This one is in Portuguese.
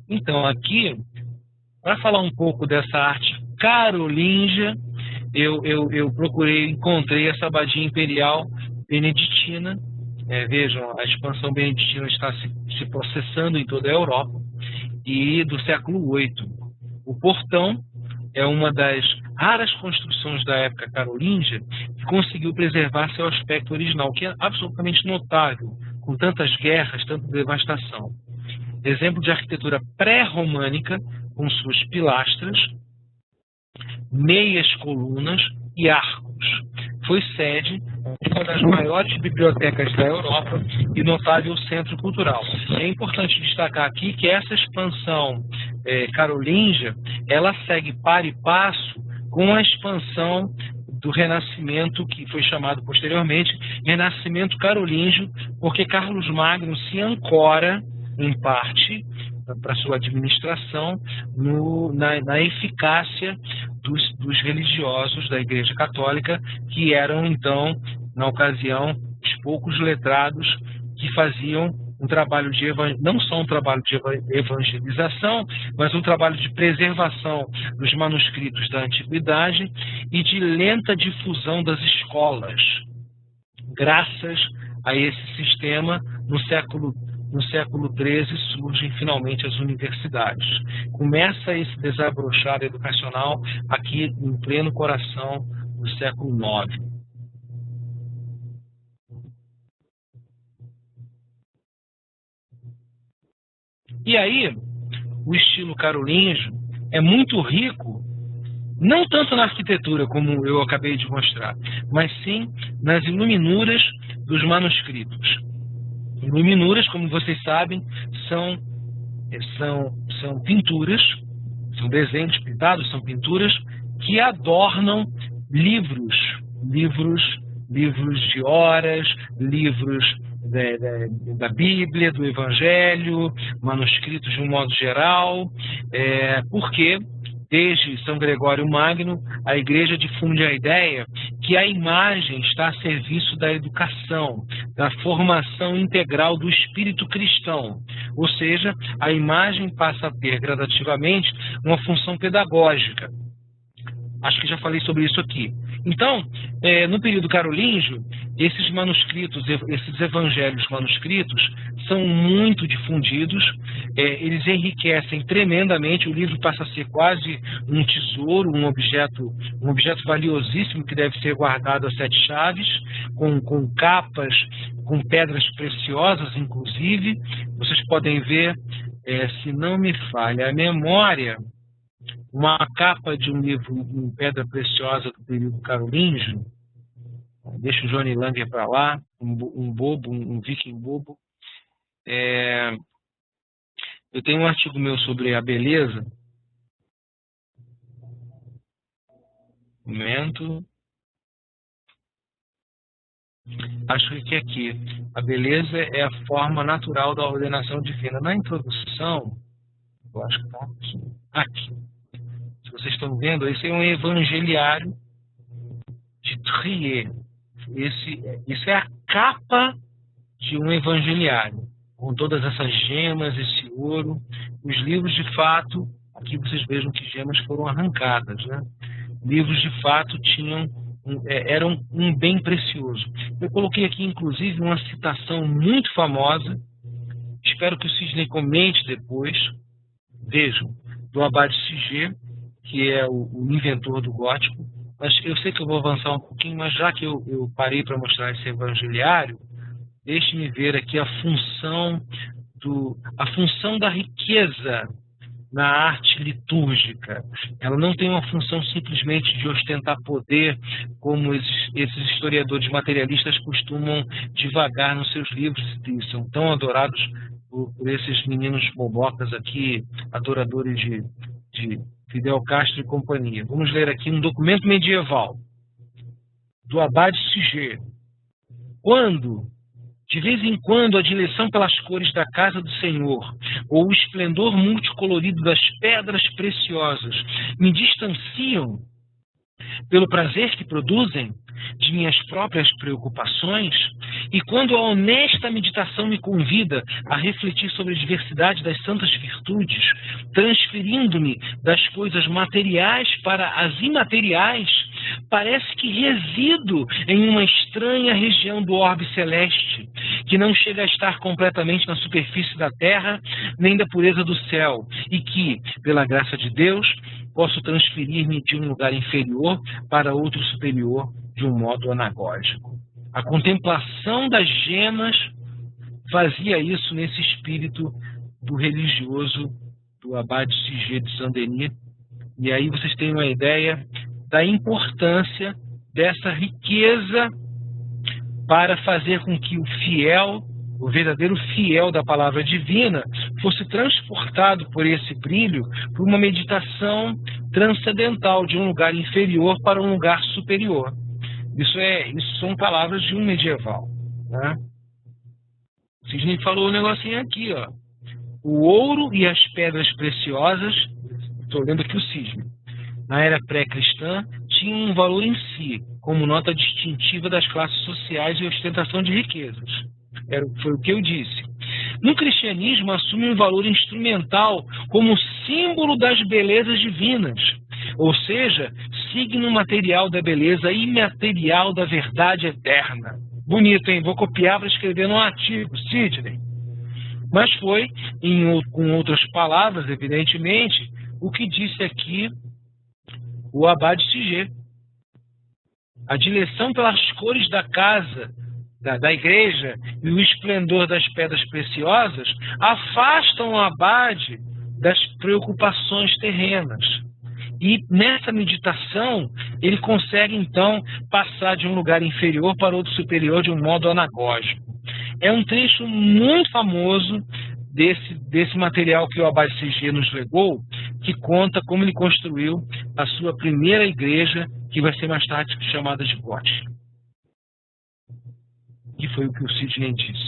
Então, aqui, para falar um pouco dessa arte carolíngia, eu procurei, encontrei essa abadia imperial beneditina. Vejam, a expansão beneditina está se processando em toda a Europa, e do século VIII. O portão é uma das raras construções da época carolíngia que conseguiu preservar seu aspecto original, que é absolutamente notável, com tantas guerras, tanta devastação. Exemplo de arquitetura pré-românica, com suas pilastras, meias colunas e arcos. Foi sede de uma das maiores bibliotecas da Europa e notável centro cultural. É importante destacar aqui que essa expansão carolíngia, ela segue par e passo com a expansão do Renascimento, que foi chamado posteriormente Renascimento Carolíngio, porque Carlos Magno se ancora, em parte, para sua administração, na eficácia dos religiosos da Igreja Católica, que eram, então, na ocasião, os poucos letrados que faziam um trabalho de não só um trabalho de evangelização, mas um trabalho de preservação dos manuscritos da antiguidade e de lenta difusão das escolas. Graças a esse sistema, no século XIII surgem finalmente as universidades. Começa esse desabrochar educacional aqui em pleno coração do século IX. E aí, o estilo carolíngio é muito rico, não tanto na arquitetura, como eu acabei de mostrar, mas sim nas iluminuras dos manuscritos. Iluminuras, como vocês sabem, são pinturas, são desenhos pintados, são pinturas que adornam livros de horas, livros da Bíblia, do Evangelho, manuscritos de um modo geral, porque desde São Gregório Magno, a Igreja difunde a ideia que a imagem está a serviço da educação, da formação integral do espírito cristão. Ou seja, a imagem passa a ter gradativamente uma função pedagógica. Acho que já falei sobre isso aqui. Então, no período carolíngio, esses manuscritos, esses evangelhos manuscritos, são muito difundidos, eles enriquecem tremendamente, o livro passa a ser quase um tesouro, um objeto valiosíssimo que deve ser guardado a 7 chaves, com capas, com pedras preciosas, inclusive. Vocês podem ver, se não me falha a memória, uma capa de um livro em pedra preciosa do período carolíngio. Deixa o Johnny Langer para lá, um viking bobo. Eu tenho um artigo meu sobre a beleza. Um momento. Acho que aqui. A beleza é a forma natural da ordenação divina. Na introdução, eu acho que está aqui. Se vocês estão vendo, esse é um evangeliário de Trier. Isso é a capa de um evangeliário, com todas essas gemas, esse ouro. Os livros, de fato, aqui vocês vejam que gemas foram arrancadas, né? Livros, de fato, eram um bem precioso. Eu coloquei aqui, inclusive, uma citação muito famosa, espero que o Sidney comente depois. Vejam, do Abade Siger, que é o inventor do gótico. Mas eu sei que eu vou avançar um pouquinho, mas já que eu parei para mostrar esse evangeliário, deixe-me ver aqui a função da riqueza na arte litúrgica. Ela não tem uma função simplesmente de ostentar poder, como esses historiadores materialistas costumam divagar nos seus livros, e são tão adorados por esses meninos bobocas aqui, adoradores de Fidel Castro e companhia. Vamos ler aqui um documento medieval do Abade Siger. Quando, de vez em quando, a dileção pelas cores da casa do Senhor ou o esplendor multicolorido das pedras preciosas me distanciam pelo prazer que produzem, de minhas próprias preocupações, e quando a honesta meditação me convida a refletir sobre a diversidade das santas virtudes, transferindo-me das coisas materiais para as imateriais, parece que resido em uma estranha região do orbe celeste, que não chega a estar completamente na superfície da terra, nem da pureza do céu, e que, pela graça de Deus, posso transferir-me de um lugar inferior para outro superior de um modo anagógico. A contemplação das gemas fazia isso nesse espírito do religioso do Abade Siggé de Saint-Denis. E aí vocês têm uma ideia da importância dessa riqueza para fazer com que o fiel, o verdadeiro fiel da palavra divina, fosse transportado por esse brilho por uma meditação transcendental de um lugar inferior para um lugar superior. Isso são palavras de um medieval, né? Sidney falou um negocinho aqui, ó. O ouro e as pedras preciosas, estou lendo aqui o Sidney, na era pré-cristã, tinham um valor em si, como nota distintiva das classes sociais e ostentação de riquezas. Foi o que eu disse. No cristianismo, assume um valor instrumental como símbolo das belezas divinas, ou seja, signo material da beleza imaterial da verdade eterna. Bonito, hein? Vou copiar para escrever num artigo, Sidney. Mas foi, com outras palavras, evidentemente, o que disse aqui o Abade Siggé. A direção pelas cores da casa, da igreja, e o esplendor das pedras preciosas afastam o abade das preocupações terrenas. E nessa meditação, ele consegue, então, passar de um lugar inferior para outro superior de um modo anagógico. É um trecho muito famoso desse material que o Abade Siggé nos legou, que conta como ele construiu a sua primeira igreja, que vai ser mais tarde chamada de gótica. Que foi o que o Sidney disse.